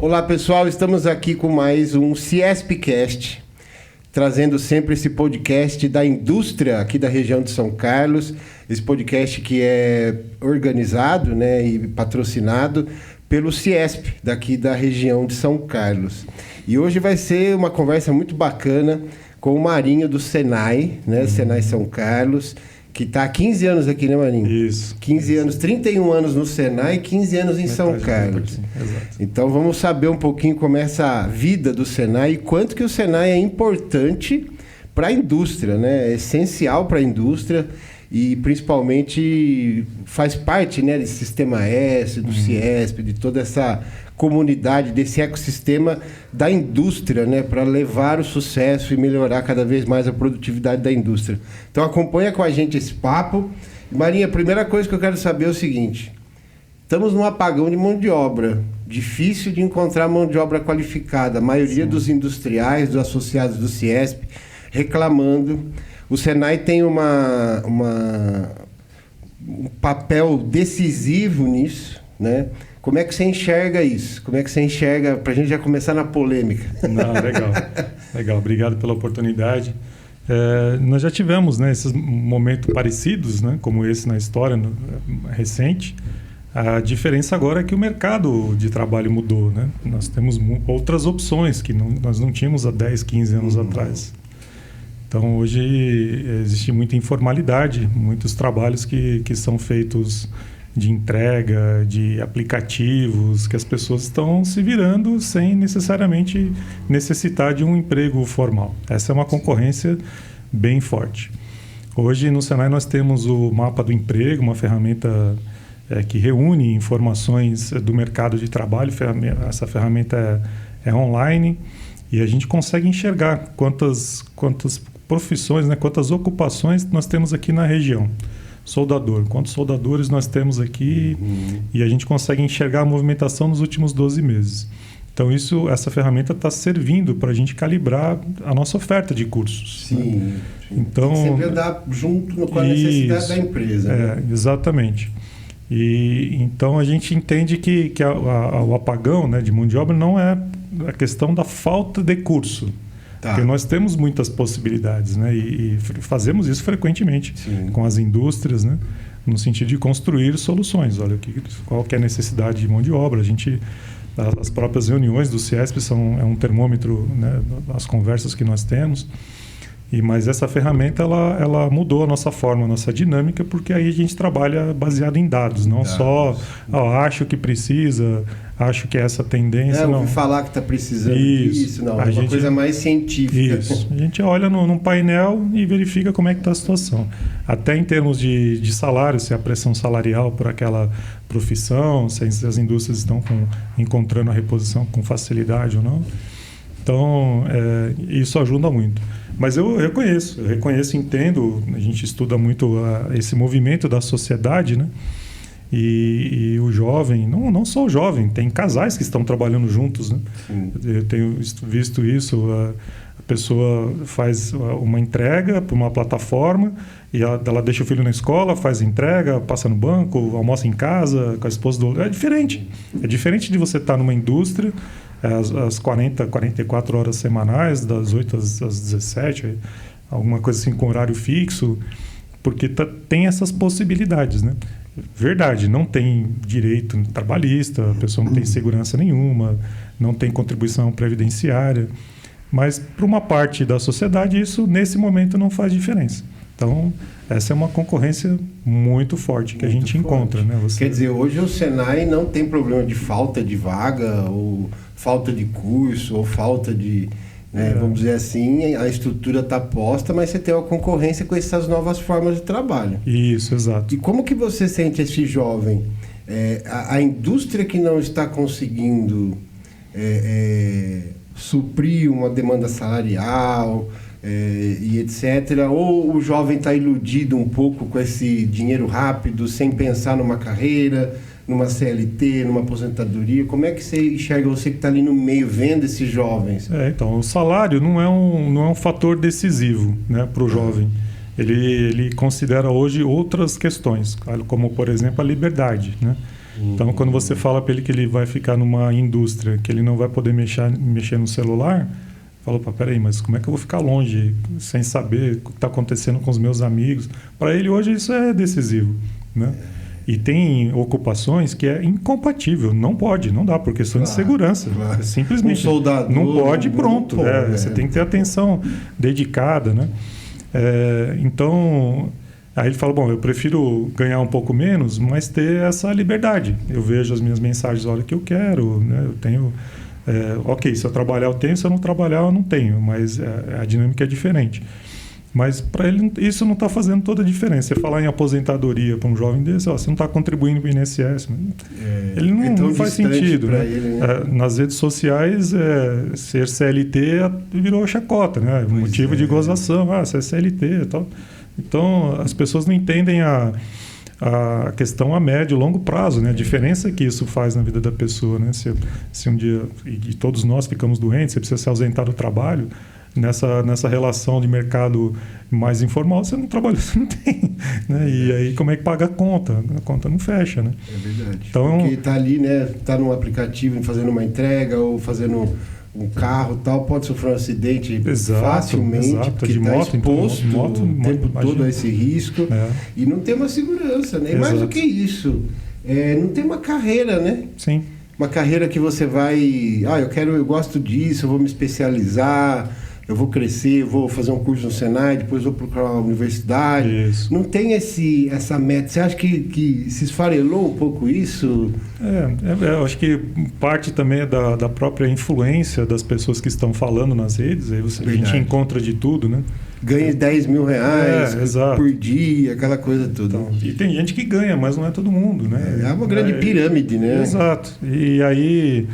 Olá pessoal, estamos aqui com mais um CIESPcast, trazendo sempre esse podcast da indústria aqui da região de São Carlos, esse podcast que é organizado, né, e patrocinado pelo CIESP daqui da região de São Carlos. E hoje vai ser uma conversa muito bacana com o Marinho do Senai, né, Senai São Carlos, que está há 15 anos aqui, né, Marinho? Isso. 15 anos, 31 anos no Senai e 15 anos em São Carlos. Exato. Então vamos saber um pouquinho como é essa vida do Senai e quanto que o Senai é importante para a indústria, né? É essencial para a indústria e principalmente faz parte, né, desse sistema S, do CIESP, de toda essa comunidade, desse ecossistema da indústria, né, para levar o sucesso e melhorar cada vez mais a produtividade da indústria. Então acompanha com a gente esse papo. Marinha, a primeira coisa que eu quero saber é o seguinte: estamos num apagão de mão de obra, difícil de encontrar mão de obra qualificada, a maioria dos industriais, dos associados do CIESP reclamando. O Senai tem um papel decisivo nisso, né? Como é que você enxerga isso? Como é que você enxerga, para a gente já começar na polêmica? Não, legal. Obrigado pela oportunidade. Nós já tivemos, né, esses momentos parecidos, né, como esse na história recente. A diferença agora é que o mercado de trabalho mudou, né? Nós temos outras opções que nós não tínhamos há 10, 15 anos atrás. Então, hoje existe muita informalidade, muitos trabalhos que são feitos de entrega, de aplicativos, que as pessoas estão se virando sem necessariamente necessitar de um emprego formal. Essa é uma concorrência bem forte. Hoje, no Senai, nós temos o Mapa do Emprego, uma ferramenta que reúne informações do mercado de trabalho. Essa ferramenta é online e a gente consegue enxergar quantas profissões, né, quantas ocupações nós temos aqui na região. Soldador, quantos soldadores nós temos aqui, e a gente consegue enxergar a movimentação nos últimos 12 meses. Então, essa ferramenta está servindo para a gente calibrar a nossa oferta de cursos. Sim. Né? Então, sempre andar junto com a necessidade da empresa. Né? Exatamente. E então a gente entende que o apagão, né, de mão de obra não é a questão da falta de curso. Porque nós temos muitas possibilidades, né? E fazemos isso frequentemente. Sim. Com as indústrias, né? No sentido de construir soluções. Olha, qual que é a necessidade de mão de obra. As próprias reuniões do CIESP é um termômetro, né, das conversas que nós temos. Mas essa ferramenta ela mudou a nossa forma, a nossa dinâmica, porque aí a gente trabalha baseado em dados, não só acho que precisa, acho que é essa tendência. Ouvi falar que está precisando disso, não. É uma coisa mais científica. Isso. A gente olha num painel e verifica como é que está a situação. Até em termos de salário, se a pressão salarial por aquela profissão, se as indústrias estão encontrando a reposição com facilidade ou não. Então, isso ajuda muito. Mas eu reconheço, entendo, a gente estuda muito esse movimento da sociedade, né? E o jovem, não só o jovem, tem casais que estão trabalhando juntos, né? Eu tenho visto isso, a pessoa faz uma entrega para uma plataforma e ela deixa o filho na escola, faz entrega, passa no banco, almoça em casa com a esposa do outro. É diferente de você estar numa indústria às 44 horas semanais, das 8 às 17, alguma coisa assim com horário fixo, porque tem essas possibilidades, né? Verdade, não tem direito trabalhista, a pessoa não tem segurança nenhuma, não tem contribuição previdenciária, mas para uma parte da sociedade isso nesse momento não faz diferença. Então, essa é uma concorrência muito forte que a gente encontra, né? Quer dizer, hoje o Senai não tem problema de falta de vaga, ou falta de curso, ou falta de... vamos dizer assim, a estrutura está posta, mas você tem uma concorrência com essas novas formas de trabalho. Isso, exato. E como que você sente esse jovem? A indústria que não está conseguindo suprir uma demanda salarial... e etc. Ou o jovem está iludido um pouco com esse dinheiro rápido, sem pensar numa carreira, numa CLT, numa aposentadoria? Como é que você enxerga, você que está ali no meio, vendo esses jovens? Então, o salário não é um fator decisivo, né, para o jovem. ele considera hoje outras questões, como, por exemplo, a liberdade, né? Então, quando você fala para ele que ele vai ficar numa indústria, que ele não vai poder mexer no celular, fala, peraí, mas como é que eu vou ficar longe, sem saber o que está acontecendo com os meus amigos? Para ele, hoje, isso é decisivo, né? E tem ocupações que é incompatível, não pode, não dá, por questão de segurança. Claro. Simplesmente soldador, não pode, pronto. Não pode, você tem que ter atenção dedicada, né? Então, aí ele fala, bom, eu prefiro ganhar um pouco menos, mas ter essa liberdade. Eu vejo as minhas mensagens a hora que eu quero, né? Eu tenho... ok, se eu trabalhar eu tenho, se eu não trabalhar eu não tenho, mas a dinâmica é diferente. Mas para ele isso não está fazendo toda a diferença. Você falar em aposentadoria para um jovem desse, você não está contribuindo para o INSS. Ele não faz sentido. Né? Ele, né? Nas redes sociais, ser CLT virou chacota, né? Motivo de gozação. Você é CLT e tal. Então, as pessoas não entendem a questão a médio e longo prazo, né? A diferença que isso faz na vida da pessoa, né? Se um dia, e todos nós ficamos doentes, você precisa se ausentar do trabalho, nessa relação de mercado mais informal, você não trabalha, você não tem, né? E aí como é que paga a conta? A conta não fecha, né? É verdade. Então, porque está ali, né? Está num aplicativo fazendo uma entrega ou fazendo um carro tal, pode sofrer um acidente facilmente, porque está exposto o tempo todo a esse risco e não tem uma segurança, né? E mais do que isso, não tem uma carreira, né? Sim. Uma carreira que você vai, eu gosto disso, eu vou me especializar, eu vou crescer, eu vou fazer um curso no Senai, depois vou procurar uma universidade. Isso. Não tem essa meta. Você acha que se esfarelou um pouco isso? Eu acho que parte também é da própria influência das pessoas que estão falando nas redes. Aí a gente encontra de tudo, né? Ganha 10 mil reais por dia, aquela coisa toda. Então, e tem gente que ganha, mas não é todo mundo, né? É uma grande pirâmide, né? Exato. E aí...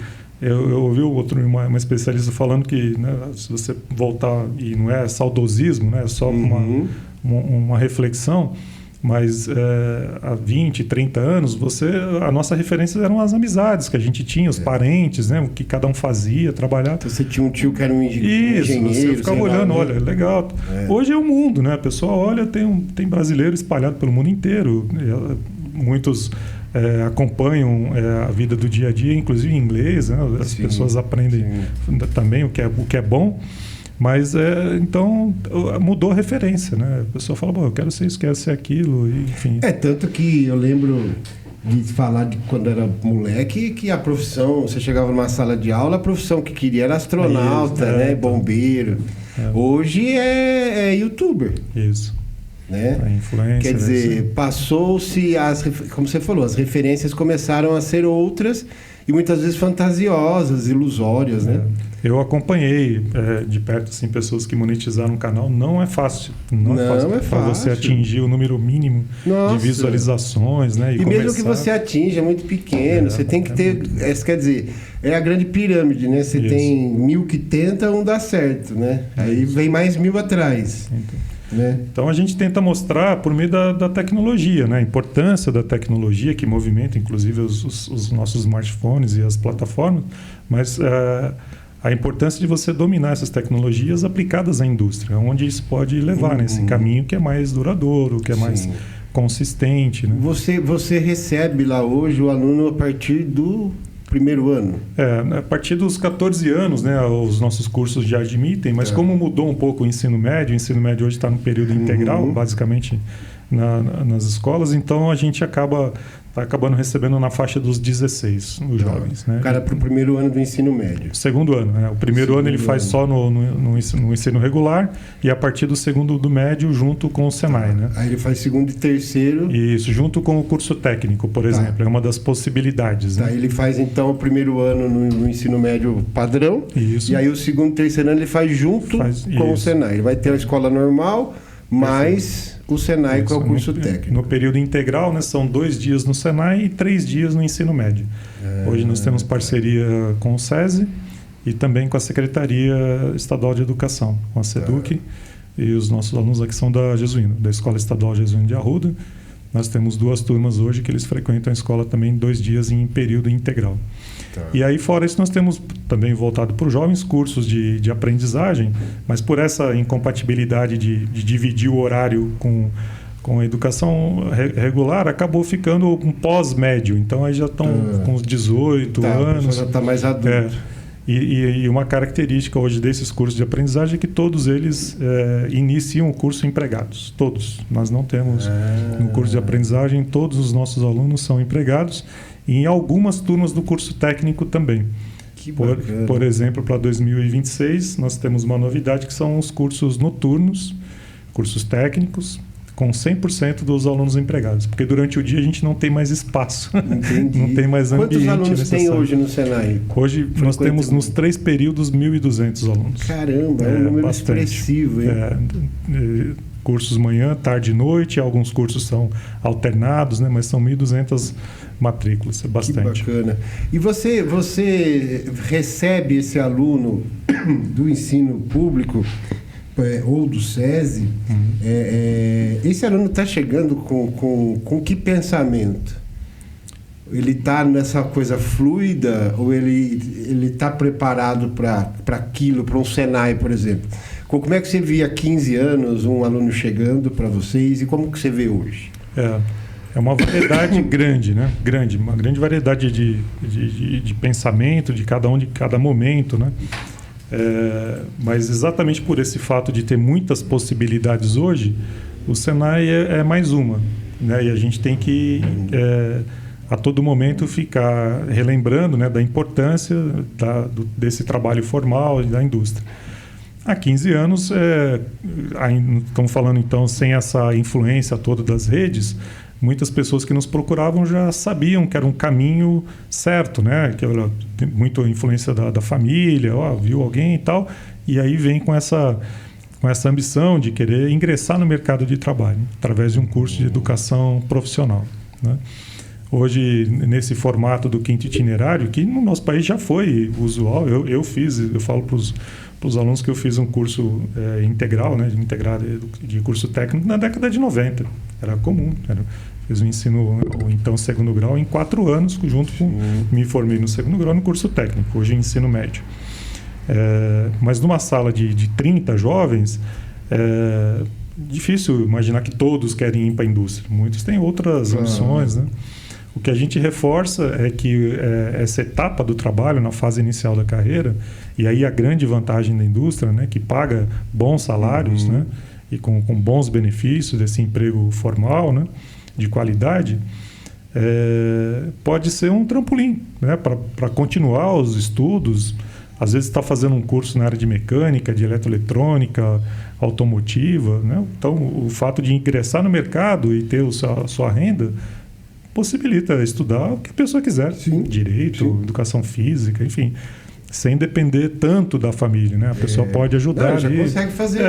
Eu ouvi uma especialista falando que, né, se você voltar, e não é saudosismo, né, é só uma reflexão, mas há 20, 30 anos, a nossa referência eram as amizades que a gente tinha, os parentes, né, o que cada um fazia, trabalhava. Então você tinha um tio que era um engenheiro. Isso, você ficava olhando, olha, legal. Hoje é o mundo, né, a pessoa olha, tem brasileiro espalhado pelo mundo inteiro, muitos... acompanham a vida do dia a dia, inclusive em inglês, né? As pessoas aprendem também o que é bom, mas então mudou a referência, né? A pessoa fala, bom, eu quero ser isso, quero ser aquilo, e, enfim. Tanto que eu lembro de falar de quando era moleque, que a profissão, você chegava numa sala de aula, a profissão que queria era astronauta, né? Bombeiro. Hoje é youtuber. Isso. Né? A influência, quer dizer, passou-se, como você falou, as referências começaram a ser outras e muitas vezes fantasiosas, ilusórias, né? Eu acompanhei de perto assim, pessoas que monetizaram o canal. Não é fácil. Não é fácil. Para você atingir o número mínimo de visualizações, né? E mesmo que você atinja, é muito pequeno. Você tem que ter... quer dizer, é a grande pirâmide, né? Você tem 1000 que tenta, um dá certo, né? Aí vem mais 1000 atrás. Então a gente tenta mostrar por meio da tecnologia, né? A importância da tecnologia que movimenta inclusive os nossos smartphones e as plataformas, mas a importância de você dominar essas tecnologias aplicadas à indústria, onde isso pode levar nesse caminho que é mais duradouro, que é mais consistente, né? Você recebe lá hoje o aluno a partir do primeiro ano? A partir dos 14 anos, né, os nossos cursos já admitem, mas como mudou um pouco o ensino médio hoje está no período integral, basicamente, nas escolas, então a gente está acabando recebendo na faixa dos 16, os jovens. Né? O cara para o primeiro ano do ensino médio. Segundo ano, né? O primeiro ano ele faz só no ensino regular e a partir do segundo do médio junto com o Senai. Né? Aí ele faz segundo e terceiro. Isso, junto com o curso técnico, por exemplo. É uma das possibilidades. Né? Ele faz então o primeiro ano no ensino médio padrão. Isso. E aí o segundo e terceiro ano ele faz junto com o Senai. Ele vai ter a escola normal, mais... o Senai, que é o curso técnico. No período integral, né, são 2 dias no Senai e 3 dias no ensino médio. Hoje nós temos parceria com o SESI e também com a Secretaria Estadual de Educação, com a SEDUC, e os nossos alunos aqui são da Jesuíno, da Escola Estadual Jesuíno de Arruda, Nós temos 2 turmas hoje que eles frequentam a escola também 2 dias em período integral. Tá. E aí, fora isso, nós temos também voltado para os jovens cursos de aprendizagem, mas por essa incompatibilidade de dividir o horário com a educação regular, acabou ficando um pós-médio. Então, aí já estão com uns 18 anos. Já está mais adulto. E uma característica hoje desses cursos de aprendizagem é que todos eles iniciam o curso empregados. Todos. Nós não temos no curso de aprendizagem, todos os nossos alunos são empregados. E em algumas turmas do curso técnico também. Que bacana. Por exemplo, para 2026, nós temos uma novidade que são os cursos noturnos, cursos técnicos, com 100% dos alunos empregados. Porque durante o dia a gente não tem mais espaço. Entendi. Não tem mais ambiente. Quantos alunos necessário. tem hoje no Senai? Hoje nós temos nos 3 períodos 1.200 alunos. Caramba, é um número bastante. expressivo, hein? Cursos manhã, tarde e noite, alguns cursos são alternados, né? Mas são 1.200 matrículas, é bastante. Que bacana. E você recebe esse aluno do ensino público ou do SESI, esse aluno está chegando com que pensamento? Ele está nessa coisa fluida ou ele está preparado para aquilo, para um Senai, por exemplo? Como é que você via há 15 anos um aluno chegando para vocês e como que você vê hoje? É uma variedade grande, né? Uma grande variedade de pensamento de cada momento, né? Mas exatamente por esse fato de ter muitas possibilidades hoje, o Senai é mais uma, né? E a gente tem que a todo momento ficar relembrando, né, da importância desse trabalho formal e da indústria. Há 15 anos, estamos falando então sem essa influência toda das redes, muitas pessoas que nos procuravam já sabiam que era um caminho certo, né? Que era muita influência da família, viu alguém e tal, e aí vem com essa ambição de querer ingressar no mercado de trabalho através de um curso de educação profissional, né? Hoje, nesse formato do quinto itinerário, que no nosso país já foi usual, eu falo para os alunos que eu fiz um curso integral, né, de curso técnico na década de 90. Era comum, fiz o ensino, então, segundo grau em 4 anos, me formei no segundo grau no curso técnico, hoje ensino médio. Mas numa sala de 30 jovens, difícil imaginar que todos querem ir para a indústria. Muitos têm outras opções, né? O que a gente reforça é que essa etapa do trabalho, na fase inicial da carreira, e aí a grande vantagem da indústria, né, que paga bons salários, né, e com bons benefícios desse emprego formal, né, de qualidade, pode ser um trampolim, né, para continuar os estudos. Às vezes está fazendo um curso na área de mecânica, de eletroeletrônica, automotiva, né? Então, o fato de ingressar no mercado e ter a sua renda possibilita estudar o que a pessoa quiser. Sim. Direito, Sim. Educação física, enfim, sem depender tanto da família, né? A pessoa pode ajudar. Já consegue fazer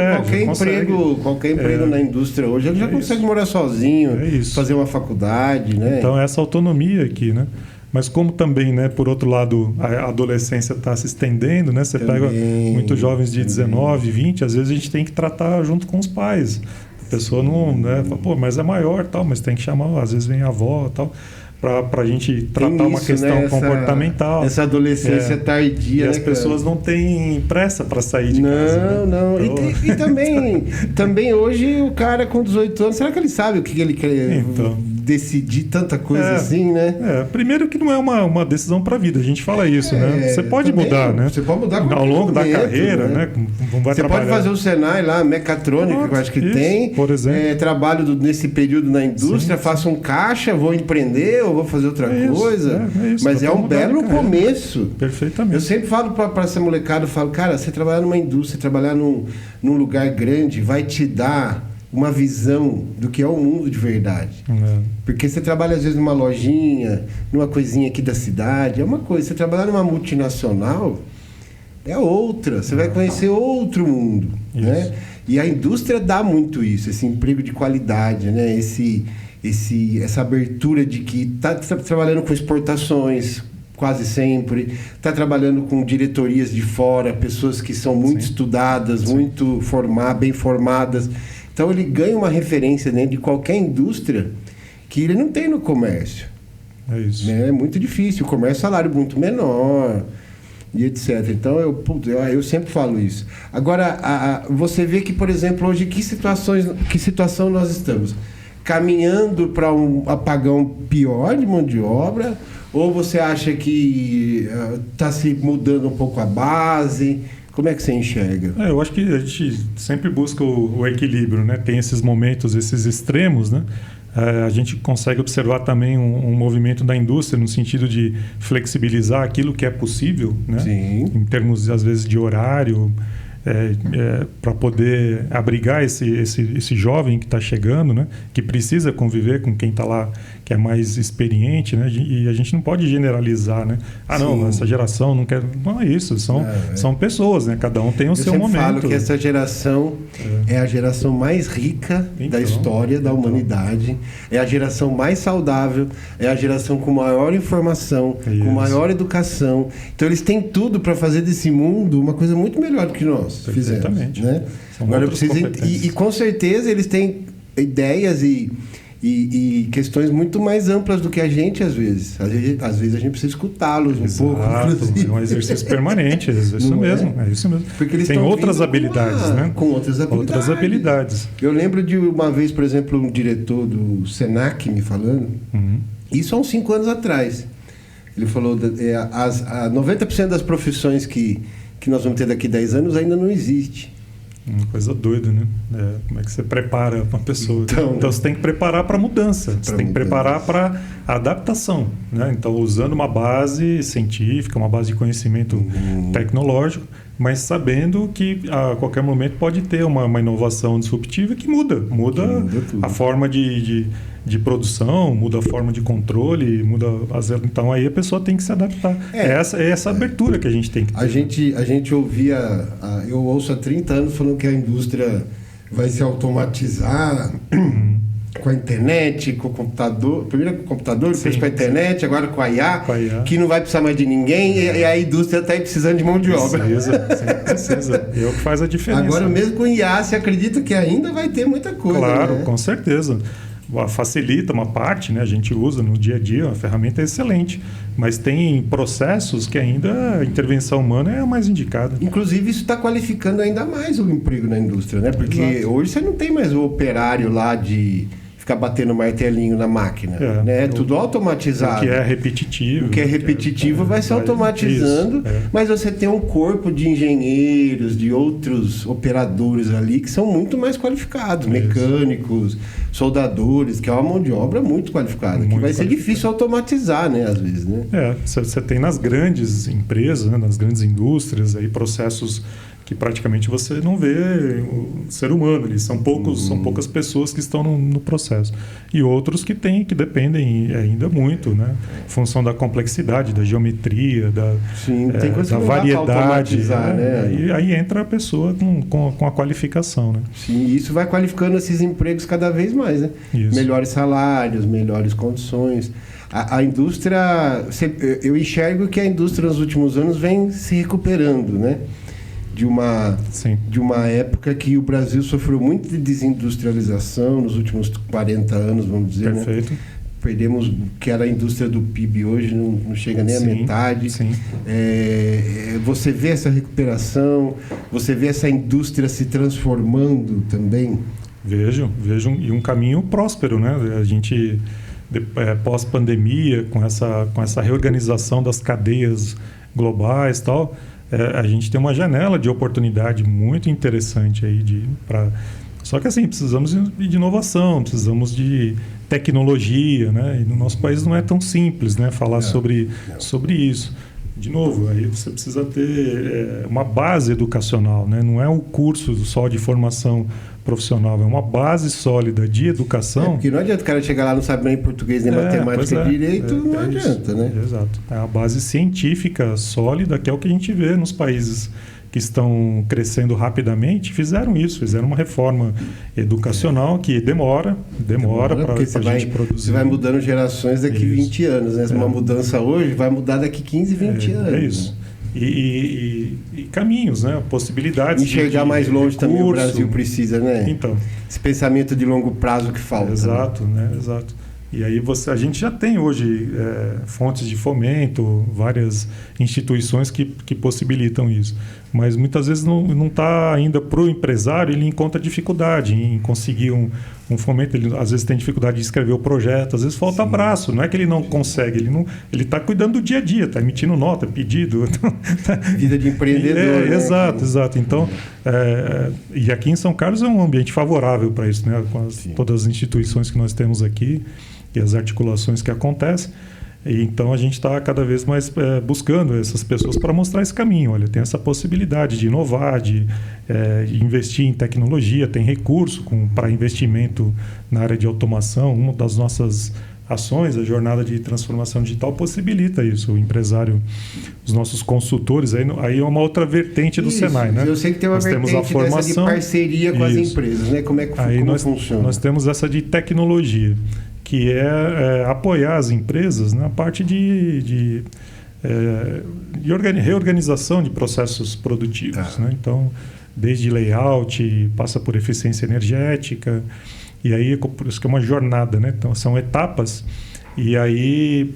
qualquer emprego na indústria hoje. Ele já consegue morar sozinho, fazer uma faculdade, né? Então, essa autonomia aqui, né? Mas como também, né, por outro lado, a adolescência está se estendendo, né? Você pega muitos jovens de 19, 20, às vezes a gente tem que tratar junto com os pais. A pessoa não, né, fala, pô, mas é maior, tal, mas tem que chamar, às vezes vem a avó, tal, para a gente tratar uma questão comportamental. Essa adolescência tardia. E as pessoas não têm pressa para sair de casa. Não. Então... E também hoje o cara com 18 anos, será que ele sabe o que ele quer? Então, decidir tanta coisa assim, né? Primeiro que não é uma decisão para a vida, a gente fala isso, né? Você pode mudar, né? Você pode mudar ao longo da carreira, né? Você pode fazer o Senai lá, mecatrônica, que eu acho que tem. Por exemplo. Trabalho nesse período na indústria, faço um caixa, vou empreender ou vou fazer outra coisa. Mas é um belo começo. Perfeitamente. Eu sempre falo para essa molecada, cara, você trabalhar numa indústria, trabalhar num lugar grande, vai te dar uma visão do que é o mundo de verdade. Porque você trabalha às vezes numa lojinha, numa coisinha aqui da cidade, é uma coisa. Você trabalhar numa multinacional é outra. Você vai conhecer outro mundo, né? E a indústria dá muito isso, esse emprego de qualidade, né? Essa abertura de que está trabalhando com exportações quase sempre, está trabalhando com diretorias de fora, pessoas que são muito estudadas, muito bem formadas. Então ele ganha uma referência dentro de qualquer indústria que ele não tem no comércio. É isso. Né? É muito difícil. O comércio é salário muito menor e etc. Então, eu sempre falo isso. Agora, você vê que, por exemplo, hoje, que situação nós estamos? Caminhando para um apagão pior de mão de obra? Ou você acha que está se mudando um pouco a base? Como é que você enxerga? Eu acho que a gente sempre busca o equilíbrio, né? Tem esses momentos, esses extremos, né? A gente consegue observar também um movimento da indústria no sentido de flexibilizar aquilo que é possível, né? Sim. Em termos, às vezes, de horário, para poder abrigar esse jovem que está chegando, né? Que precisa conviver com quem está lá, que é mais experiente, né? E a gente não pode generalizar, né? Não, essa geração não quer... Não é isso, são pessoas, né? Cada um tem o seu momento. Eu falo que essa geração é a geração mais rica da história da humanidade, é a geração mais saudável, é a geração com maior informação, com maior educação. Então eles têm tudo para fazer desse mundo uma coisa muito melhor do que nós fizemos, né? Agora e com certeza eles têm ideias e questões muito mais amplas do que a gente, às vezes. Às vezes a gente precisa escutá-los um pouco. É um exercício permanente, é isso mesmo. Porque eles têm outras habilidades, né? Com outras habilidades. Eu lembro de uma vez, por exemplo, um diretor do Senac me falando, isso há uns 5 anos atrás. Ele falou, 90% das profissões que nós vamos ter daqui a 10 anos ainda não existe. Uma coisa doida, né? Como é que você prepara uma pessoa? Então você tem que preparar para a mudança, você tem que preparar para a adaptação, né? Então, usando uma base científica, uma base de conhecimento tecnológico, mas sabendo que a qualquer momento pode ter uma inovação disruptiva que muda a forma de produção, muda a forma de controle, então aí a pessoa tem que se adaptar. É essa abertura que a gente tem que ter. A gente ouvia, eu ouço há 30 anos falando que a indústria vai se automatizar com a internet, com o computador, primeiro com o computador, depois com a internet, agora com a IA, que não vai precisar mais de ninguém, e a indústria está aí precisando de mão de obra. Precisa. É o que faz a diferença. Agora, mesmo com IA, você acredita que ainda vai ter muita coisa, claro, né? Com certeza. Facilita uma parte, né? A gente usa no dia a dia, a ferramenta é excelente, mas tem processos que ainda a intervenção humana é a mais indicada. Inclusive, isso está qualificando ainda mais o emprego na indústria, né? Porque hoje você não tem mais o operário lá de ficar batendo martelinho na máquina, né? É tudo automatizado. O que é repetitivo vai se automatizando, mas você tem um corpo de engenheiros, de outros operadores ali que são muito mais qualificados, mecânicos, soldadores, que é uma mão de obra muito qualificada, que vai ser difícil automatizar, né, às vezes, né? Você tem nas grandes empresas, né, nas grandes indústrias, aí processos que praticamente você não vê o ser humano, eles são poucas pessoas que estão no processo, e outros que dependem ainda muito, né, em função da complexidade, da geometria, da variedade, né? Aí entra a pessoa com a qualificação, né? Sim, isso vai qualificando esses empregos cada vez mais, né? Isso. Melhores salários, melhores condições. A indústria, eu enxergo que a indústria nos últimos anos vem se recuperando, né? De uma época que o Brasil sofreu muito de desindustrialização nos últimos 40 anos, vamos dizer. Perfeito. Né? Perdemos, que era a indústria do PIB hoje, não chega nem à metade. Sim. Você vê essa recuperação, você vê essa indústria se transformando também? Vejo, e um caminho próspero, né? A gente, pós-pandemia, com essa reorganização das cadeias globais e tal, a gente tem uma janela de oportunidade muito interessante aí só que assim, precisamos de inovação, precisamos de tecnologia, né? E no nosso país não é tão simples, né, falar sobre isso. De novo, aí você precisa ter uma base educacional, né? Não é um curso só de formação profissional, é uma base sólida de educação. Porque não adianta o cara chegar lá não sabe nem português, nem matemática direito, não adianta, né? Exato. É a base científica sólida, que é o que a gente vê nos países que estão crescendo rapidamente, fizeram uma reforma educacional que demora para a gente produzir. Você vai mudando gerações daqui 20 anos, né? Uma mudança hoje vai mudar daqui 15, 20 anos. É isso. E caminhos, né? Possibilidades. Enxergar mais longe também o Brasil precisa, né? Então. Esse pensamento de longo prazo que falta. Exato, né? Exato. E aí a gente já tem hoje fontes de fomento, várias instituições que possibilitam isso. Mas muitas vezes não está ainda para o empresário, ele encontra dificuldade em conseguir um fomento. Ele às vezes tem dificuldade de escrever o projeto, às vezes falta abraço. Não é que ele não consegue, ele está cuidando do dia a dia, está emitindo nota, pedido. Vida de empreendedor. Né? Exato. Então, e aqui em São Carlos é um ambiente favorável para isso, né? Com todas as instituições que nós temos aqui e as articulações que acontecem. E então a gente está cada vez mais buscando essas pessoas para mostrar esse caminho. Olha, tem essa possibilidade de inovar, de investir em tecnologia, tem recurso para investimento na área de automação. Uma das nossas ações, a jornada de transformação digital, possibilita isso. O empresário, os nossos consultores, aí é uma outra vertente do Senai. Né? Eu sei que tem uma vertente dessa de parceria com as empresas. Né? Como funciona? Nós temos essa de tecnologia, que é apoiar as empresas na parte de reorganização de processos produtivos. Né? Então, desde layout, passa por eficiência energética, e aí por isso que é uma jornada, né? Então, são etapas, e aí,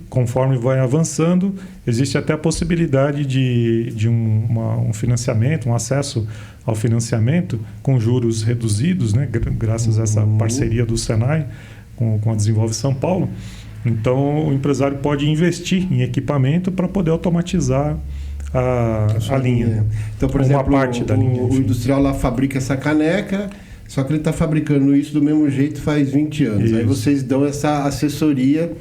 conforme vai avançando, existe até a possibilidade de um financiamento, um acesso ao financiamento com juros reduzidos, né? Graças a essa parceria do Senai com a Desenvolve São Paulo. Então, o empresário pode investir em equipamento para poder automatizar a linha. Então, por exemplo, parte da linha, o industrial lá fabrica essa caneca, só que ele está fabricando isso do mesmo jeito faz 20 anos. Isso. Aí vocês dão essa assessoria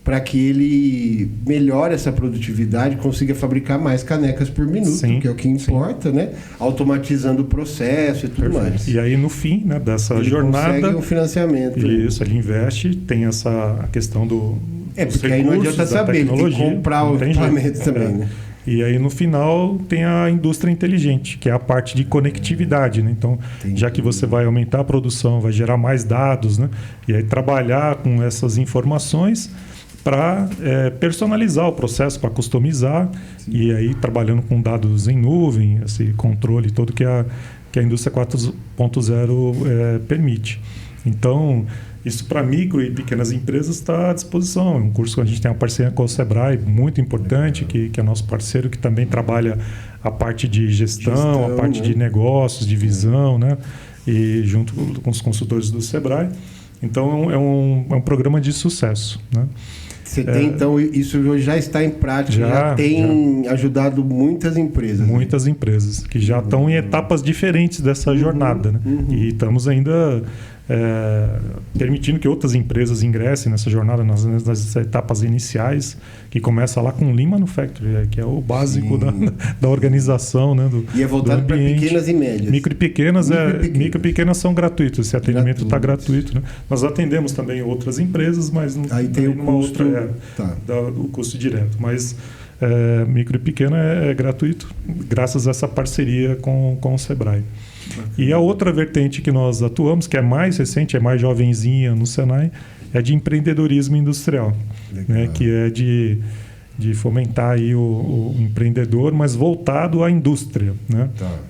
para que ele melhore essa produtividade, consiga fabricar mais canecas por minuto, que é o que importa, né? Automatizando o processo e tudo mais. E aí, no fim, né, dessa jornada... Ele consegue um financiamento. Isso, ele investe, tem a questão do... porque aí não adianta saber, ele tem que comprar o equipamento também, né? E aí, no final, tem a indústria inteligente, que é a parte de conectividade. Né? Então, já que você vai aumentar a produção, vai gerar mais dados, né? E aí trabalhar com essas informações para personalizar o processo, para customizar. Sim. E aí trabalhando com dados em nuvem, esse controle todo que a indústria 4.0 permite. Então, isso para micro e pequenas empresas está à disposição. É um curso que a gente tem uma parceria com o Sebrae, muito importante, que é nosso parceiro, que também trabalha a parte de gestão, a parte de negócios, de visão, né? E junto com os consultores do Sebrae. Então, é um programa de sucesso, né? Você tem, então, isso hoje já está em prática, já tem ajudado muitas empresas. Muitas empresas, que já estão em etapas diferentes dessa jornada. Né? E estamos ainda permitindo que outras empresas ingressem nessa jornada nas etapas iniciais, que começa lá com Lean Manufacturing, que é o básico da organização. Né, e é voltado para pequenas e médias. Micro e pequenas são gratuitas, esse atendimento está gratuito. Né? Nós atendemos também outras empresas, mas não aí tem o custo, o custo direto. Mas micro e pequena é gratuito, graças a essa parceria com o Sebrae. E a outra vertente que nós atuamos, que é mais recente, é mais jovenzinha no Senai, é de empreendedorismo industrial, né? Que é de fomentar aí o empreendedor, mas voltado à indústria. Né?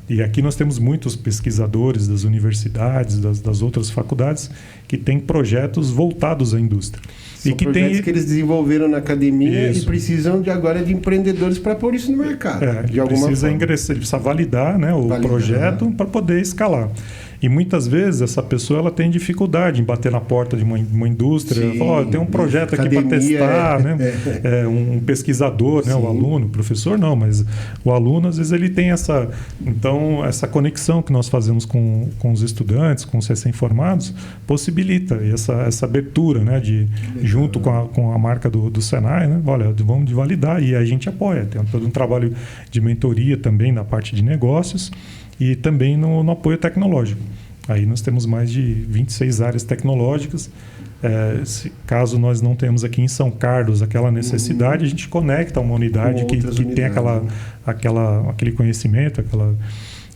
E aqui nós temos muitos pesquisadores das universidades, das outras faculdades, que têm projetos voltados à indústria. São projetos que eles desenvolveram na academia e precisam agora de empreendedores para pôr isso no mercado. Ele precisa validar, né, o projeto para poder escalar. E muitas vezes essa pessoa ela tem dificuldade em bater na porta de uma indústria. Fala, tem um projeto aqui para testar, né? Um pesquisador, né? O aluno, o professor não, mas o aluno às vezes ele tem essa conexão que nós fazemos com os estudantes, com os recém-formados, possibilita essa abertura, né? Junto com a marca do Senai, né? Olha, vamos validar e a gente apoia. Tem todo um trabalho de mentoria também na parte de negócios e também no apoio tecnológico. Aí nós temos mais de 26 áreas tecnológicas. Caso nós não temos aqui em São Carlos aquela necessidade, a gente conecta uma unidade que tem aquele conhecimento,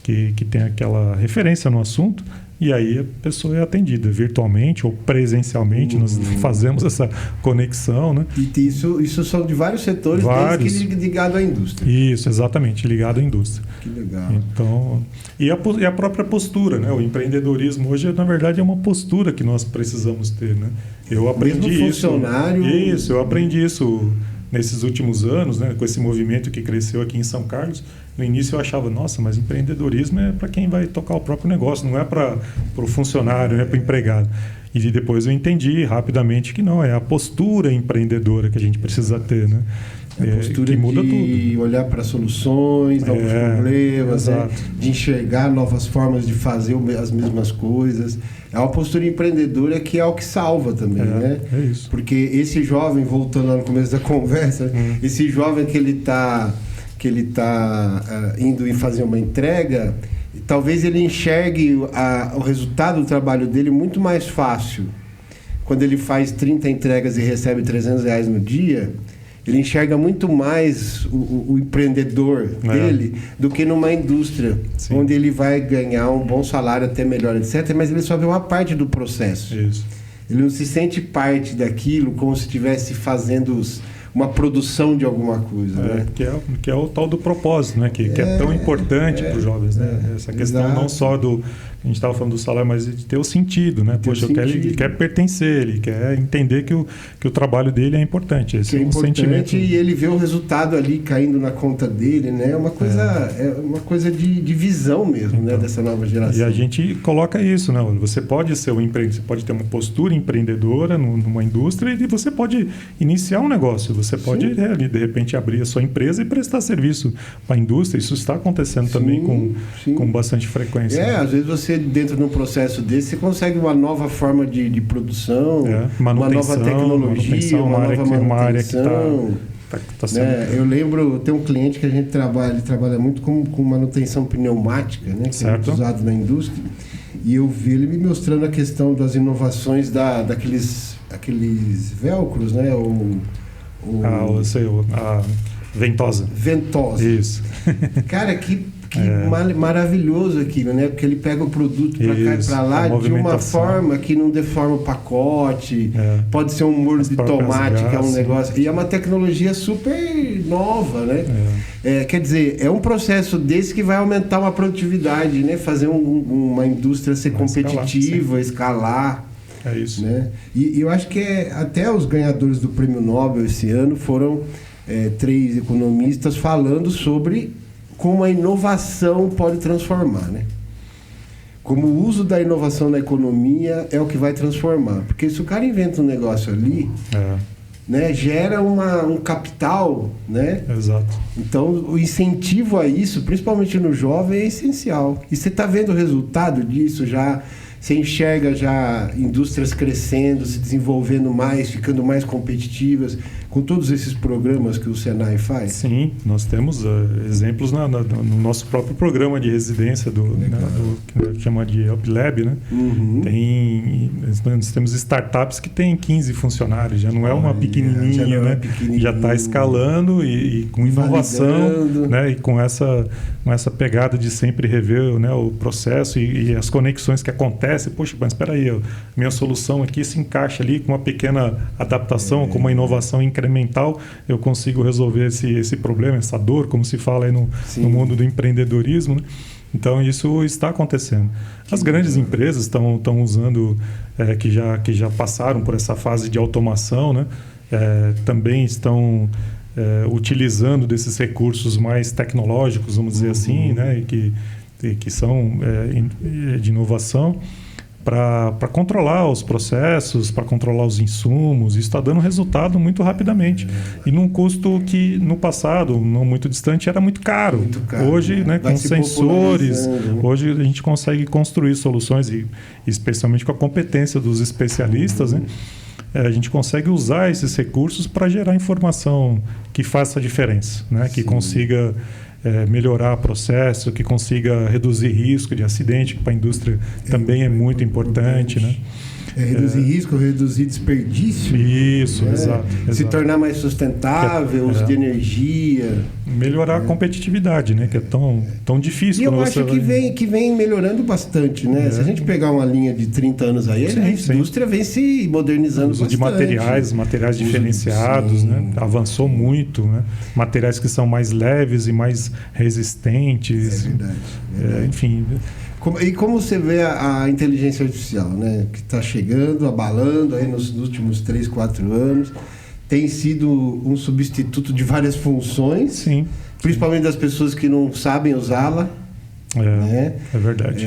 que tem aquela referência no assunto, e aí a pessoa é atendida virtualmente ou presencialmente. Nós fazemos essa conexão, né? E isso são de vários setores, desde que ligado à indústria. Isso, exatamente, ligado à indústria. Que legal. Então, e a própria postura, né? O empreendedorismo hoje, na verdade, é uma postura que nós precisamos ter, né? Eu aprendi Mesmo isso. funcionário... Isso, eu aprendi isso nesses últimos anos, né, com esse movimento que cresceu aqui em São Carlos. No início eu achava, nossa, mas empreendedorismo é para quem vai tocar o próprio negócio, não é para o funcionário, não é para o empregado. E depois eu entendi rapidamente que não, é a postura empreendedora que a gente precisa ter, né? A postura que muda de tudo. olhar para soluções, novos problemas, né? De enxergar novas formas de fazer as mesmas coisas. É uma postura empreendedora que é o que salva também, né? É isso. Porque esse jovem, voltando lá no começo da conversa, esse jovem que ele está indo e fazer uma entrega, talvez ele enxergue o resultado do trabalho dele muito mais fácil. Quando ele faz 30 entregas e recebe R$300 no dia, ele enxerga muito mais o empreendedor dele do que numa indústria, sim, onde ele vai ganhar um bom salário, até melhor, etc., mas ele só vê uma parte do processo. Isso. Ele não se sente parte daquilo como se estivesse fazendo uma produção de alguma coisa. Né? Que é o tal do propósito, né? que é tão importante para os jovens. Né? Essa questão não só do... A gente estava falando do salário, mas de ter o sentido, né? Poxa, ele quer pertencer, ele quer entender que o trabalho dele é importante. Esse é importante, sentimento. E ele vê o resultado ali caindo na conta dele, né? É uma coisa de visão mesmo, então, né? Dessa nova geração. E a gente coloca isso, né? Você pode ser você pode ter uma postura empreendedora numa indústria e você pode iniciar um negócio. Você pode, de repente, abrir a sua empresa e prestar serviço para a indústria. Isso está acontecendo também com bastante frequência. Às vezes você, dentro de um processo desse, você consegue uma nova forma de produção, uma nova tecnologia, uma área que está sendo... Eu lembro, tem um cliente que a gente ele trabalha muito com manutenção pneumática, né, que é muito usado na indústria, e eu vi ele me mostrando a questão das inovações daqueles velcros, né, a ventosa. Ventosa. Isso. Cara, que maravilhoso aquilo, né? Porque ele pega o produto para cá e para lá de uma forma que não deforma o pacote. Pode ser um molho de tomate, que é um negócio... E é uma tecnologia super nova, né? Quer dizer, é um processo desse que vai aumentar uma produtividade, né? Fazer uma indústria ser competitiva, escalar. É isso. Né? E eu acho que até os ganhadores do Prêmio Nobel esse ano foram 3 economistas falando sobre como a inovação pode transformar, né? Como o uso da inovação na economia é o que vai transformar. Porque se o cara inventa um negócio ali, né, gera um capital, né? Exato. Então, o incentivo a isso, principalmente no jovem, é essencial. E você está vendo o resultado disso já... Você enxerga já indústrias crescendo, se desenvolvendo mais, ficando mais competitivas, com todos esses programas que o Senai faz? Sim, nós temos exemplos no nosso próprio programa de residência, que chama de UpLab, né? Nós temos startups que têm 15 funcionários, já não é uma pequenininha, né? Já está escalando e com inovação, né? E com essa pegada de sempre rever, né, o processo e as conexões que acontecem. Poxa, mas espera aí, minha solução aqui se encaixa ali com uma pequena adaptação, com uma inovação incremental, eu consigo resolver esse problema, essa dor, como se fala aí no mundo do empreendedorismo, né? Então, isso está acontecendo. As grandes empresas estão usando, que já passaram por essa fase de automação, né? Também estão utilizando desses recursos mais tecnológicos, vamos dizer assim, né? E que são de inovação, para controlar os processos, para controlar os insumos. Isso está dando resultado muito rapidamente. E num custo que, no passado, não muito distante, era muito caro. Muito caro. Hoje, né, com sensores, hoje a gente consegue construir soluções, e especialmente com a competência dos especialistas, né? A gente consegue usar esses recursos para gerar informação que faça a diferença, né? Que consiga... melhorar o processo, que consiga reduzir risco de acidente, que para a indústria também é muito importante, né? Reduzir risco, reduzir desperdício. Isso, exato. Se tornar mais sustentável, uso de energia. Melhorar a competitividade, né? Que é tão difícil. E eu acho que vem melhorando bastante, né? Se a gente pegar uma linha de 30 anos aí, a indústria vem se modernizando bastante. De materiais diferenciados, né? Avançou muito, né? Materiais que são mais leves e mais resistentes. É verdade. Enfim... E como você vê a inteligência artificial, né? Que está chegando, abalando aí nos últimos 3, 4 anos, tem sido um substituto de várias funções, Sim. Principalmente das pessoas que não sabem usá-la. Né? É verdade.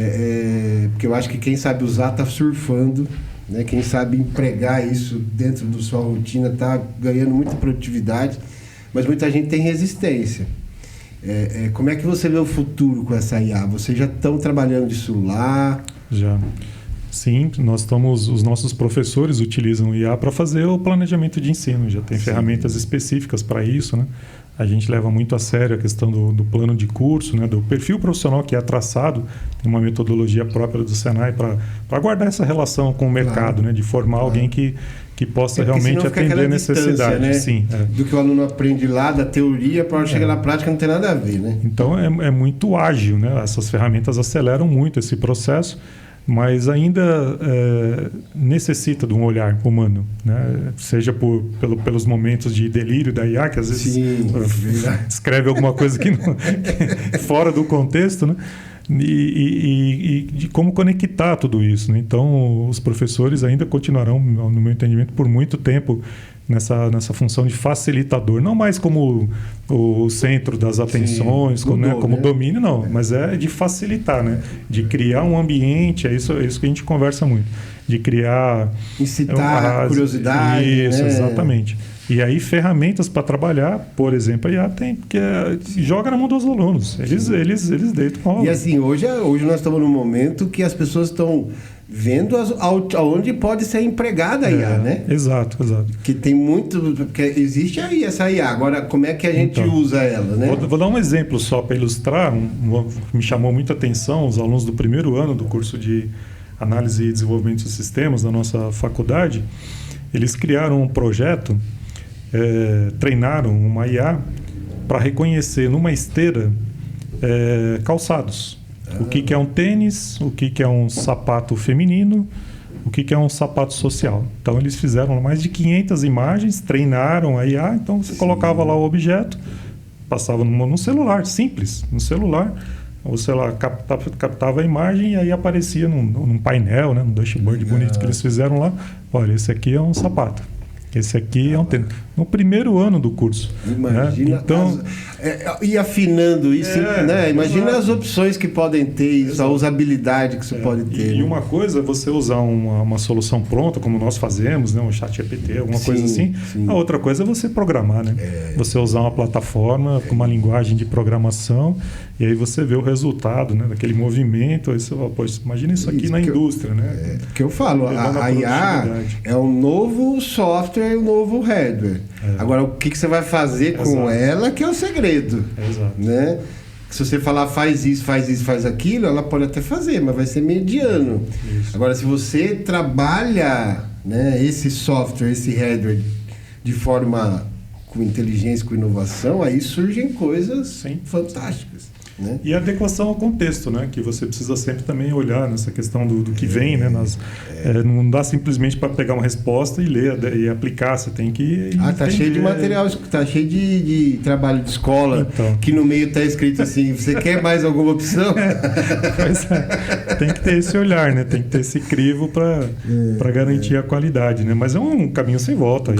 Porque eu acho que quem sabe usar está surfando, né? Quem sabe empregar isso dentro da sua rotina está ganhando muita produtividade, mas muita gente tem resistência. Como é que você vê o futuro com essa IA? Vocês já estão trabalhando de celular? Já. Sim, os nossos professores utilizam o IA para fazer o planejamento de ensino. Já tem ferramentas específicas para isso, né? A gente leva muito a sério a questão do plano de curso, né? Do perfil profissional que é traçado. Tem uma metodologia própria do Senai para guardar essa relação com o mercado, né? De formar alguém que possa realmente atender a necessidade. Né? Sim, do que o aluno aprende lá, da teoria, para chegar na prática não tem nada a ver. Né? Então é muito ágil, né? Essas ferramentas aceleram muito esse processo, mas ainda necessita de um olhar humano, né? Seja pelos momentos de delírio da IA, que às vezes escreve alguma coisa que fora do contexto, né? E de como conectar tudo isso, né? Então, os professores ainda continuarão, no meu entendimento, por muito tempo nessa função de facilitador, não mais como o centro das atenções, como domínio, não, mas é de facilitar, né? De criar um ambiente, é isso que a gente conversa muito, de criar... Incitar a curiosidade. Isso, exatamente. E aí, ferramentas para trabalhar, por exemplo, a IA tem, porque joga na mão dos alunos. Eles deitam com a aula. E assim, hoje nós estamos num momento que as pessoas estão vendo aonde pode ser empregada a IA, né? Exato. Que tem muito... Porque existe aí essa IA. Agora, como é que a gente usa ela, né? Vou dar um exemplo só para ilustrar. Me chamou muita atenção os alunos do primeiro ano do curso de Análise e Desenvolvimento de Sistemas da nossa faculdade. Eles criaram um projeto... treinaram uma IA para reconhecer numa esteira calçados. O que é um tênis, o que é um sapato feminino, o que é um sapato social. Então, eles fizeram mais de 500 imagens, treinaram a IA. Então, você colocava lá o objeto, passava num celular, simples, no celular. O celular captava a imagem e aí aparecia num painel, né, num dashboard bonito que eles fizeram lá. Olha, esse aqui é um sapato. Esse aqui é um tênis. No primeiro ano do curso. Imagina. Né? Então, e afinando isso, né? Imagina as opções que podem ter, isso, a usabilidade que você pode ter. E uma coisa é você usar uma solução pronta, como nós fazemos, né? Um chat GPT, alguma coisa assim. A outra coisa é você programar, né? Você usar uma plataforma com uma linguagem de programação e aí você vê o resultado, né? Daquele movimento. Aí você fala, poxa, imagina isso aqui na indústria, né? Que eu falo, a IA é um novo software e um novo hardware. Agora, o que você vai fazer com ela que é o segredo. Exato. Né? Se você falar faz isso, faz aquilo, ela pode até fazer, mas vai ser mediano. Isso. Agora, se você trabalha, né, esse software, esse hardware de forma com inteligência, com inovação, aí surgem coisas fantásticas. Né? E a adequação ao contexto, né? Que você precisa sempre também olhar nessa questão do que vem, né? Não dá simplesmente para pegar uma resposta e ler e aplicar, você tem que tá cheio de material, tá cheio de trabalho de escola, que no meio tá escrito assim, você quer mais alguma opção? Tem que ter esse olhar, né? Tem que ter esse crivo para garantir a qualidade, né? Mas é um caminho sem volta,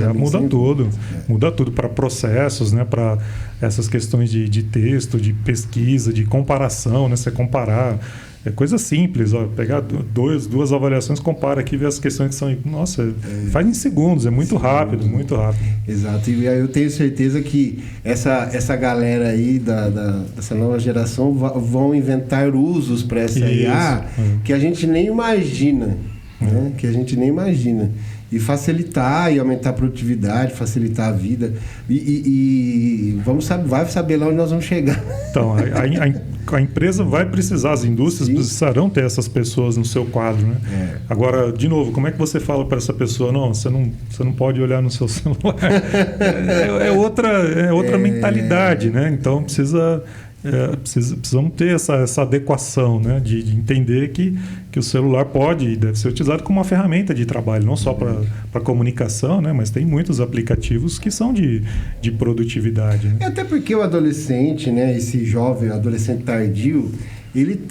muda tudo para processos, né? Para essas questões de texto, de pesquisa, de comparação, né? Você comparar, é coisa simples, ó, pegar duas avaliações, compara aqui e ver as questões que são, faz em segundos, é muito rápido. Exato, e aí eu tenho certeza que essa galera aí dessa nova geração vão inventar usos para essa IA que a gente nem imagina, né? Que a gente nem imagina. E facilitar e aumentar a produtividade, facilitar a vida. E vai saber lá onde nós vamos chegar. Então, a empresa vai precisar, as indústrias precisarão ter essas pessoas no seu quadro, né? Agora, de novo, como é que você fala para essa pessoa, não, você não pode olhar no seu celular? É outra mentalidade, né? Então, precisamos ter essa adequação, né? De entender que o celular pode e deve ser utilizado como uma ferramenta de trabalho, não só para comunicação, né? Mas tem muitos aplicativos que são de produtividade. Né? Até porque o adolescente, né? Esse jovem, adolescente tardio,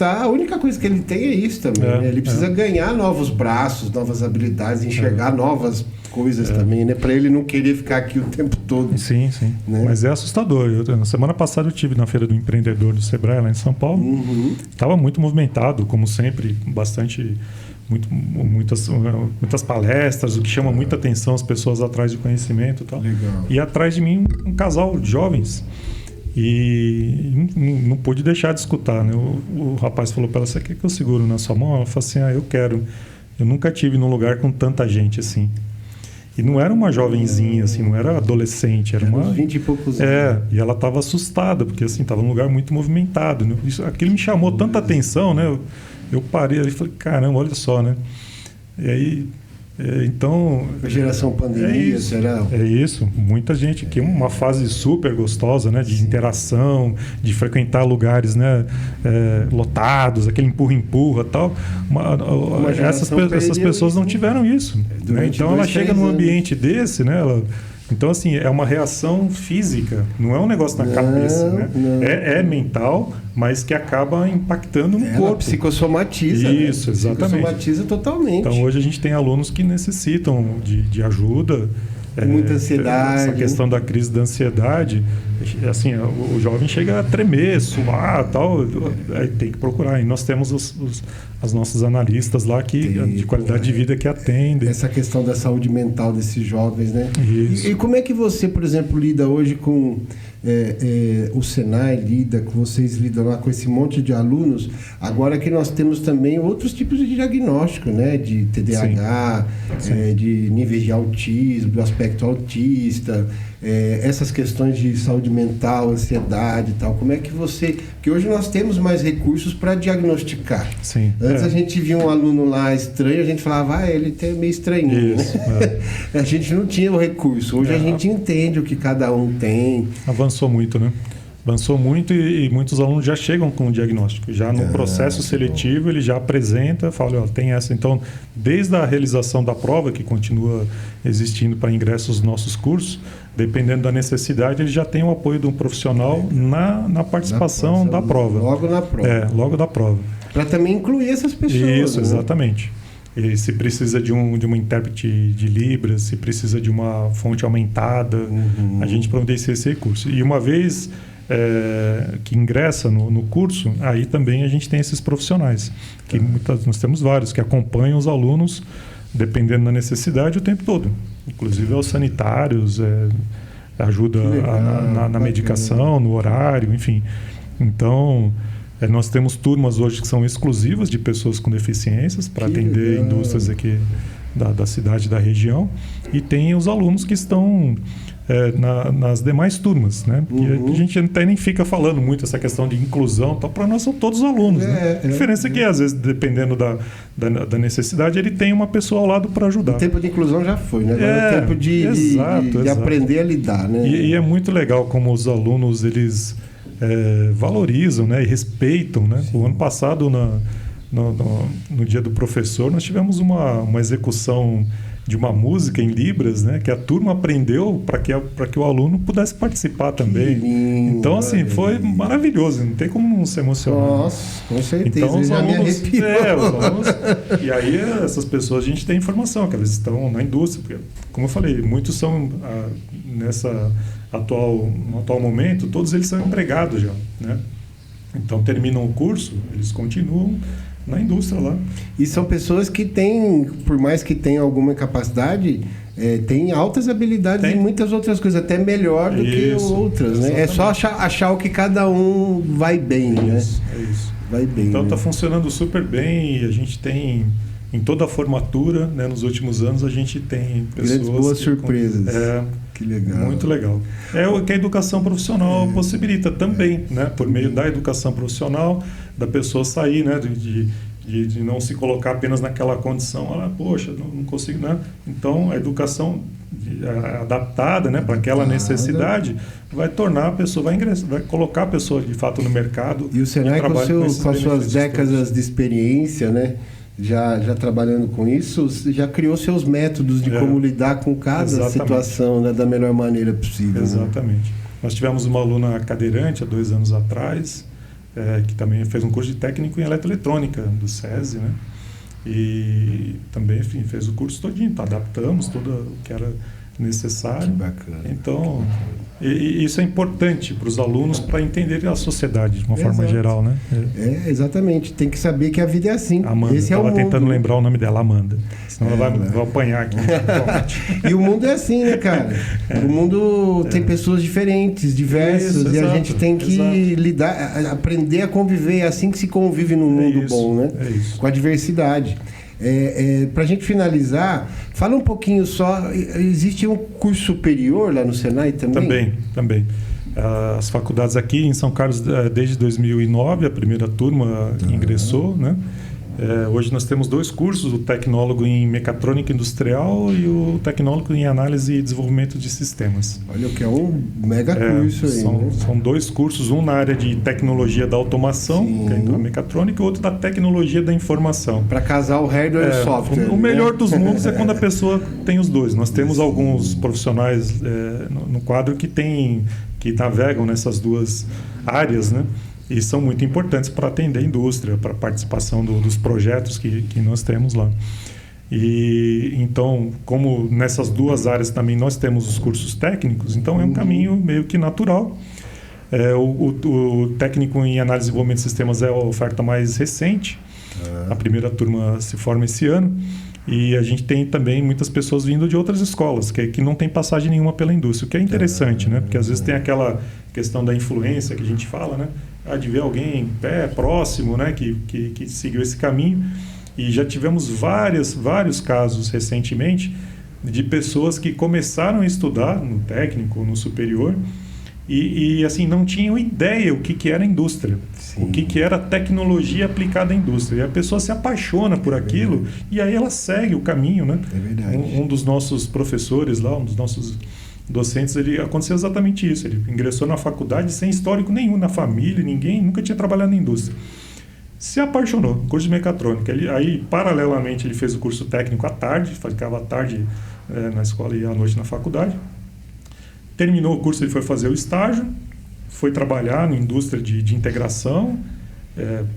a única coisa que ele tem é isso também, né? Ele precisa ganhar novos braços, novas habilidades, enxergar novas coisas também, né? Para ele não querer ficar aqui o tempo todo. Sim. Né? Mas é assustador. Na semana passada eu estive na Feira do Empreendedor do Sebrae, lá em São Paulo. Estava muito movimentado, como sempre, muitas palestras, o que chama muita atenção, as pessoas atrás de conhecimento e tal. Legal. E atrás de mim um casal de jovens. E não pude deixar de escutar, né? O rapaz falou para ela: você quer que eu seguro na sua mão? Ela falou assim: eu quero. Eu nunca tive num lugar com tanta gente assim. E não era uma jovenzinha, assim, não era adolescente, era uma... 20 e poucos anos. E ela estava assustada, porque assim, estava num lugar muito movimentado, né? Aquilo me chamou tanta atenção, né? Eu parei ali e falei: caramba, olha só, né? E aí, então... A geração pandemia, será? É isso, muita gente aqui, uma fase super gostosa, né? De interação, de frequentar lugares, né? Lotados, aquele empurra-empurra e tal. Essas pessoas não tiveram isso. Né? Então ela chega num ambiente desse, né? Então, assim, é uma reação física, não é um negócio na cabeça, né? É mental, mas que acaba impactando no corpo. Psicossomatiza. Isso, né? Exatamente. Psicossomatiza totalmente. Então, hoje a gente tem alunos que necessitam de ajuda. Muita ansiedade. Essa questão da crise da ansiedade, assim, o jovem chega a tremer, suar, tal, aí tem que procurar. E nós temos as nossas analistas lá de qualidade de vida que atendem. Essa questão da saúde mental desses jovens, né? Isso. E como é que você, por exemplo, lida hoje com o Senai, vocês lidam lá com esse monte de alunos, agora que nós temos também outros tipos de diagnóstico, né? De TDAH, de níveis de autismo, do aspecto autista, essas questões de saúde mental, ansiedade e tal. Como é que você... Porque hoje nós temos mais recursos para diagnosticar. Sim. Antes a gente via um aluno lá estranho, a gente falava: ele é meio estranhinho. Isso, né? A gente não tinha o recurso. Hoje a gente entende o que cada um tem. Avançou muito, né? Avançou muito e muitos alunos já chegam com o diagnóstico. Já no processo seletivo ele já apresenta, fala: tem essa. Então, desde a realização da prova, que continua existindo para ingressos nos nossos cursos, dependendo da necessidade, ele já tem o apoio de um profissional na participação da prova. Logo na prova. Logo da prova. Para também incluir essas pessoas. Isso, né? Exatamente. E se precisa de uma intérprete de Libras, se precisa de uma fonte aumentada, a gente providencia esse recurso. E uma vez que ingressa no curso, aí também a gente tem esses profissionais, que nós temos vários, que acompanham os alunos, dependendo da necessidade, o tempo todo. Inclusive aos sanitários, ajuda na medicação, no horário, enfim. Então... nós temos turmas hoje que são exclusivas de pessoas com deficiências para atender indústrias aqui da cidade e da região, e tem os alunos que estão nas demais turmas, né? E a gente até nem fica falando muito essa questão de inclusão, para nós são todos alunos, né? A diferença é que, às vezes, dependendo da necessidade, ele tem uma pessoa ao lado para ajudar. O tempo de inclusão já foi, né? Agora é o tempo de aprender a lidar, né? E é muito legal como os alunos, eles... valorizam, né, e respeitam, né? O ano passado, no dia do professor, nós tivemos uma execução de uma música em Libras, né, que a turma aprendeu para que o aluno pudesse participar também. Lindo, então, assim, foi maravilhoso, não tem como não se emocionar. Nossa, com certeza. Então, os alunos, os alunos... E aí, essas pessoas, a gente tem informação, que elas estão na indústria. Porque, como eu falei, muitos são, no atual momento, todos eles são empregados já, né? Então, terminam o curso, eles continuam na indústria lá. E são pessoas que têm, por mais que tenham alguma capacidade, têm altas habilidades em muitas outras coisas, até melhor do que outras, né? É só achar o que cada um vai bem, né? É isso. Vai bem. Então, está né? funcionando super bem, e a gente tem, em toda a formatura, né, nos últimos anos, a gente tem pessoas... Grandes boas surpresas. Que legal. Muito legal. É o que a educação profissional possibilita também, né? Por meio da educação profissional, da pessoa sair, né? De não se colocar apenas naquela condição, poxa, não consigo, né? Então, a educação adaptada, né, para aquela necessidade vai tornar a pessoa, vai colocar a pessoa de fato no mercado. E o Senai, com as suas décadas de experiência, né? Já trabalhando com isso, já criou seus métodos de como lidar com cada situação, né, da melhor maneira possível. Exatamente. Né? Nós tivemos uma aluna cadeirante há 2 anos atrás, que também fez um curso de técnico em eletroeletrônica do SESI, né? E também, enfim, fez o curso todinho, adaptamos tudo o que era necessário. Que bacana. Então, isso é importante para os alunos para entenderem a sociedade de uma forma geral, né? Exatamente. Tem que saber que a vida é assim. Amanda, esse é o mundo. Estava tentando lembrar o nome dela, Amanda. Senão ela vai apanhar aqui. E o mundo é assim, né, cara? O mundo tem pessoas diferentes, diversas, e a gente tem que lidar, aprender a conviver. É assim que se convive num mundo bom, né? Com a diversidade. Para a gente finalizar, fala um pouquinho só, existe um curso superior lá no Senai também? Também. As faculdades aqui em São Carlos, desde 2009, a primeira turma ingressou, né? Hoje nós temos 2 cursos, o tecnólogo em mecatrônica industrial e o tecnólogo em análise e desenvolvimento de sistemas. Olha, o que é um mega curso aí, né? São 2 cursos, um na área de tecnologia da automação, que é a mecatrônica, e outro da tecnologia da informação. Para casar o hardware e o software. O melhor dos mundos é quando a pessoa tem os 2. Nós temos alguns profissionais no quadro que navegam nessas 2 áreas, né? E são muito importantes para atender a indústria, para a participação dos projetos que nós temos lá. E então, como nessas 2 áreas também nós temos os cursos técnicos, então é um caminho meio que natural. O técnico em análise e desenvolvimento de sistemas é a oferta mais recente. A primeira turma se forma esse ano. E a gente tem também muitas pessoas vindo de outras escolas, que não tem passagem nenhuma pela indústria, o que é interessante, né? Porque às vezes tem aquela questão da influência que a gente fala, né? De ver alguém próximo, né? Que seguiu esse caminho. E já tivemos vários casos recentemente de pessoas que começaram a estudar no técnico, no superior, e assim, não tinham ideia o que era indústria. Sim. O que era tecnologia aplicada à indústria. E a pessoa se apaixona por aquilo e aí ela segue o caminho, né? É verdade. Um dos nossos professores lá, um dos nossos docentes, aconteceu exatamente isso. Ele ingressou na faculdade sem histórico nenhum na família, ninguém nunca tinha trabalhado na indústria. Se apaixonou, curso de mecatrônica. Aí, paralelamente, ele fez o curso técnico à tarde, ficava à tarde na escola e à noite na faculdade. Terminou o curso, ele foi fazer o estágio, foi trabalhar na indústria de integração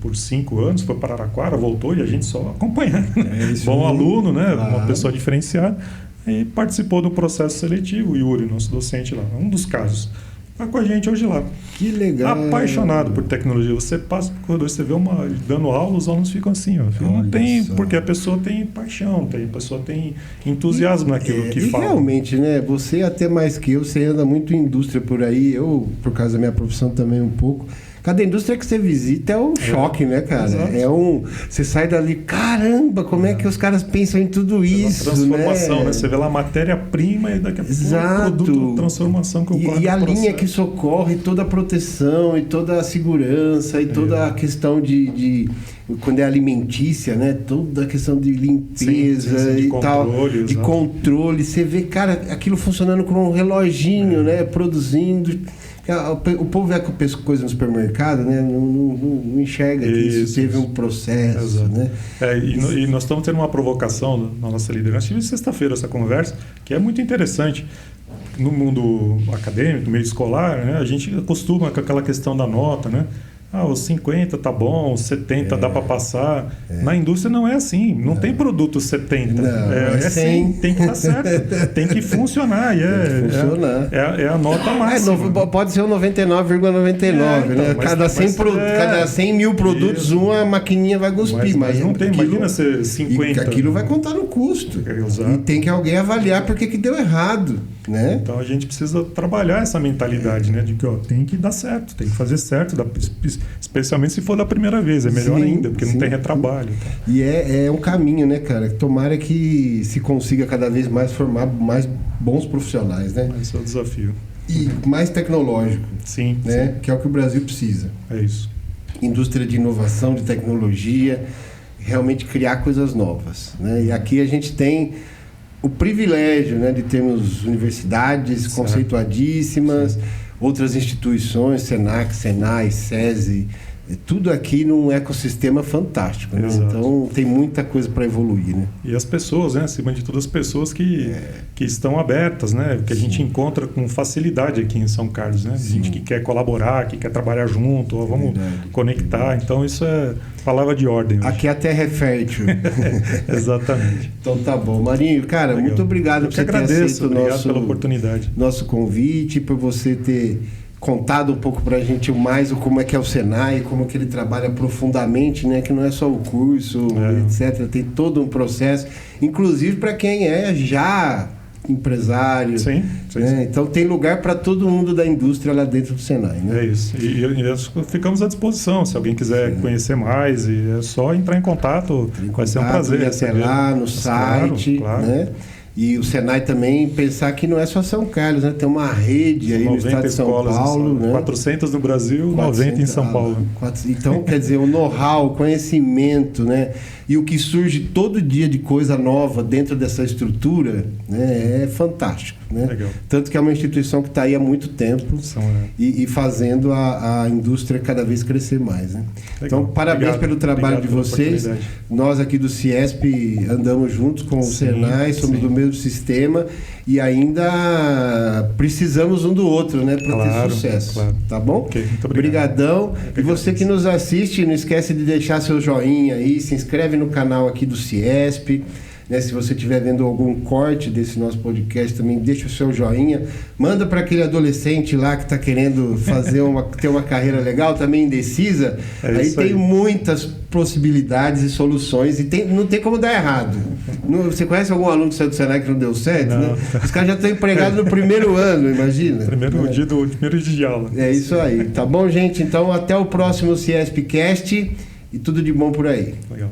por 5 anos, foi para Araraquara, voltou e a gente só acompanhando. Bom aluno, né? Claro. Uma pessoa diferenciada. E participou do processo seletivo, o Yuri, nosso docente lá, um dos casos. Está com a gente hoje lá. Que legal. Apaixonado por tecnologia. Você passa por corredor, você vê dando aula, os alunos ficam assim. Não tem, porque a pessoa tem paixão, a pessoa tem entusiasmo naquilo que fala. Realmente, né? Você até mais que eu, você anda muito em indústria por aí. Eu, por causa da minha profissão também um pouco. Cada indústria que você visita é um choque, né, cara? Exato. Você sai dali, caramba, como é que os caras pensam em tudo isso, transformação, né? Você vê lá a matéria-prima e daqui a pouco o produto de transformação que ocorre. E a linha que socorre, toda a proteção e toda a segurança e toda a questão de quando é alimentícia, né? Toda a questão de limpeza de e controle, tal. De controle. Você vê, cara, aquilo funcionando como um reloginho, né? Produzindo. O povo vê coisa no supermercado, né? Não enxerga que isso teve um processo. Né? E nós estamos tendo uma provocação na nossa liderança. Tive sexta-feira essa conversa, que é muito interessante. No mundo acadêmico, no meio escolar, né? A gente acostuma com aquela questão da nota, né? Os 50 tá bom, os 70 dá para passar. Na indústria não é assim, não tem produto 70. É 100, tem que estar certo, tem que funcionar. É a nota máxima. Pode ser o 99,99, né? Cada 100 mil produtos, uma maquininha vai cuspir. Mas não tem, imagina ser 50. Aquilo vai contar no custo. Exato. E tem que alguém avaliar porque que deu errado. Né? Então a gente precisa trabalhar essa mentalidade, né? De que tem que dar certo, tem que fazer certo, especialmente se for da primeira vez, é melhor ainda, porque não tem retrabalho. Tá? E é um caminho, né, cara? Tomara que se consiga cada vez mais formar mais bons profissionais, né? Esse é o desafio. E mais tecnológico. Sim. Né? Sim. Que é o que o Brasil precisa. É isso. Indústria de inovação, de tecnologia, realmente criar coisas novas, né? E aqui a gente tem o privilégio, né, de termos universidades conceituadíssimas, outras instituições, Senac, Senai, SESI, tudo aqui num ecossistema fantástico, né? Então tem muita coisa para evoluir, né? E as pessoas, né? Acima de tudo, as pessoas que estão abertas, né? Que a gente encontra com facilidade aqui em São Carlos, né? Gente que quer colaborar, que quer trabalhar junto, vamos conectar. Então isso é palavra de ordem hoje. Aqui a terra é fértil. Exatamente. Então tá bom. Marinho, cara, Legal. Muito obrigado por você ter aceito pela oportunidade. Nosso convite, por você ter contado um pouco para a gente mais como é que é o Senai, como é que ele trabalha profundamente, né? Que não é só o curso, etc. Tem todo um processo, inclusive para quem é já empresário. Sim. Né? Então tem lugar para todo mundo da indústria lá dentro do Senai, né? É isso. E ficamos à disposição. Se alguém quiser conhecer mais, é só entrar em contato. Vai ser um prazer. Até lá no site, claro. Né? E o Senai também pensar que não é só São Carlos, né? Tem uma rede aí no estado de São Paulo. Né? 400 no Brasil, 90 em São Paulo. Então, quer dizer, o know-how, o conhecimento, né? E o que surge todo dia de coisa nova dentro dessa estrutura, né? É fantástico. Né? Legal. Tanto que é uma instituição que está aí há muito tempo e fazendo a indústria cada vez crescer mais. Né? Então, parabéns pelo trabalho de vocês. Nós aqui do CIESP andamos juntos com o Senai, somos do mesmo sistema e ainda precisamos um do outro, né, para ter sucesso. Claro. Tá bom? Okay, muito obrigadão. E você que nos assiste, não esquece de deixar seu joinha aí, se inscreve no canal aqui do CIESP. Né, se você estiver vendo algum corte desse nosso podcast, também deixa o seu joinha. Manda para aquele adolescente lá que está querendo ter uma carreira legal, também indecisa. Aí tem muitas possibilidades e soluções e não tem como dar errado. Você conhece algum aluno que saiu do Senai que não deu certo? Né? Os caras já estão empregados no primeiro ano, imagina. Primeiro dia de aula. É isso aí. Tá bom, gente? Então, até o próximo CIESPcast e tudo de bom por aí. Legal.